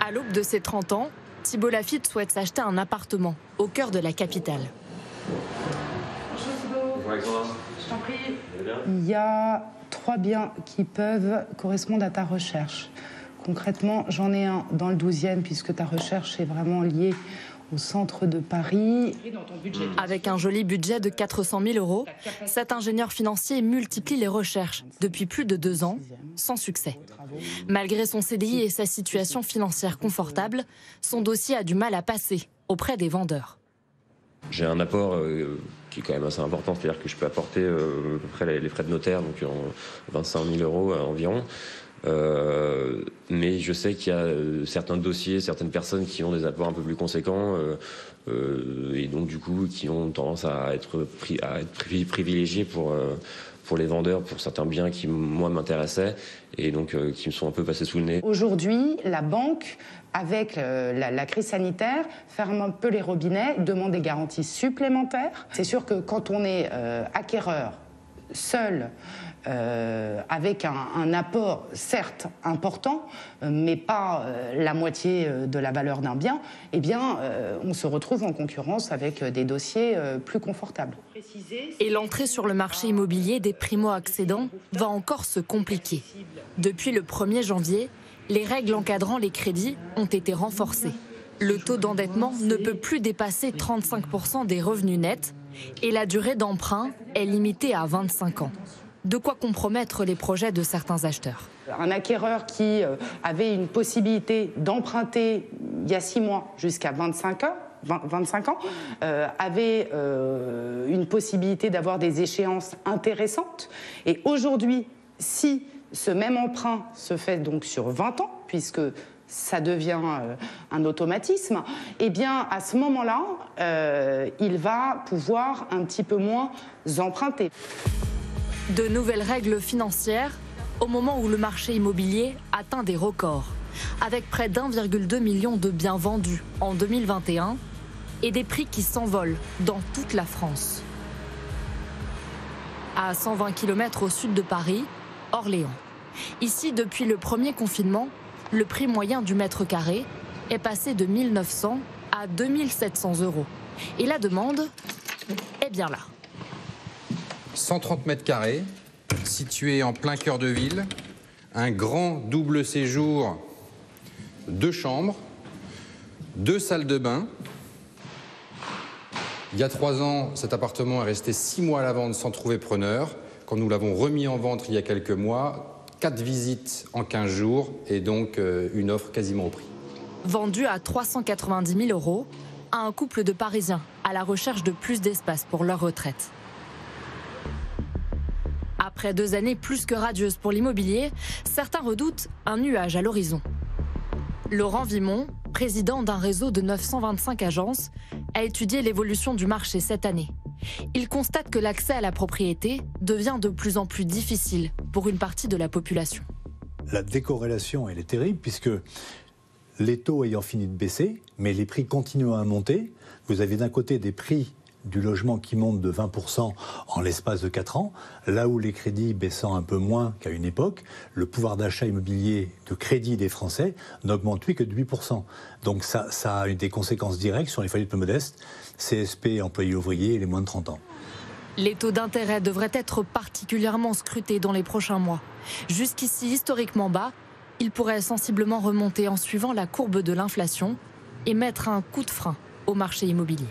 À l'aube de ses 30 ans, Thibault Lafitte souhaite s'acheter un appartement au cœur de la capitale. Bonjour Thibault. Je t'en prie. Il y a 3 biens qui peuvent correspondre à ta recherche. Concrètement, j'en ai un dans le 12e puisque ta recherche est vraiment liée au centre de Paris. Avec un joli budget de 400 000 €, cet ingénieur financier multiplie les recherches depuis plus de 2 ans, sans succès. Malgré son CDI et sa situation financière confortable, son dossier a du mal à passer auprès des vendeurs. J'ai un apport qui est quand même assez important, c'est-à-dire que je peux apporter à peu près les frais de notaire, donc 25 000 € environ. Mais je sais qu'il y a certains dossiers, certaines personnes qui ont des apports un peu plus conséquents et donc du coup qui ont tendance à être privilégiés pour les vendeurs, pour certains biens qui moi m'intéressaient et donc qui me sont un peu passés sous le nez. Aujourd'hui, la banque, avec la crise sanitaire, ferme un peu les robinets, demande des garanties supplémentaires. C'est sûr que quand on est acquéreur seul, avec un apport certes important, mais pas la moitié de la valeur d'un bien, eh bien, on se retrouve en concurrence avec des dossiers plus confortables. Et l'entrée sur le marché immobilier des primo-accédants va encore se compliquer. Depuis le 1er janvier, les règles encadrant les crédits ont été renforcées. Le taux d'endettement ne peut plus dépasser 35% des revenus nets et la durée d'emprunt est limitée à 25 ans. De quoi compromettre les projets de certains acheteurs. Un acquéreur qui avait une possibilité d'emprunter il y a 6 mois jusqu'à 25 ans, avait une possibilité d'avoir des échéances intéressantes. Et aujourd'hui, si ce même emprunt se fait donc sur 20 ans, puisque ça devient un automatisme, eh bien, à ce moment-là, il va pouvoir un petit peu moins emprunter. De nouvelles règles financières au moment où le marché immobilier atteint des records, avec près d'1,2 million de biens vendus en 2021 et des prix qui s'envolent dans toute la France. À 120 km au sud de Paris, Orléans. Ici, depuis le premier confinement, le prix moyen du mètre carré est passé de 1 900 à 2 700 €. Et la demande est bien là. 130 mètres carrés, situé en plein cœur de ville, un grand double séjour, 2 chambres, 2 salles de bain. Il y a 3 ans, cet appartement est resté 6 mois à la vente sans trouver preneur. Quand nous l'avons remis en vente il y a quelques mois, 4 visites en 15 jours et donc une offre quasiment au prix. Vendu à 390 000 € à un couple de Parisiens à la recherche de plus d'espace pour leur retraite. Après 2 années plus que radieuses pour l'immobilier, certains redoutent un nuage à l'horizon. Laurent Vimont, président d'un réseau de 925 agences, a étudié l'évolution du marché cette année. Il constate que l'accès à la propriété devient de plus en plus difficile pour une partie de la population. La décorrélation, elle est terrible puisque les taux ayant fini de baisser, mais les prix continuent à monter. Vous avez d'un côté des prix du logement qui monte de 20% en l'espace de 4 ans, là où les crédits baissant un peu moins qu'à une époque, le pouvoir d'achat immobilier de crédit des Français n'augmente plus que de 8%. Donc ça a des conséquences directes sur les foyers plus modestes, CSP, employés ouvriers et les moins de 30 ans. Les taux d'intérêt devraient être particulièrement scrutés dans les prochains mois. Jusqu'ici historiquement bas, ils pourraient sensiblement remonter en suivant la courbe de l'inflation et mettre un coup de frein au marché immobilier.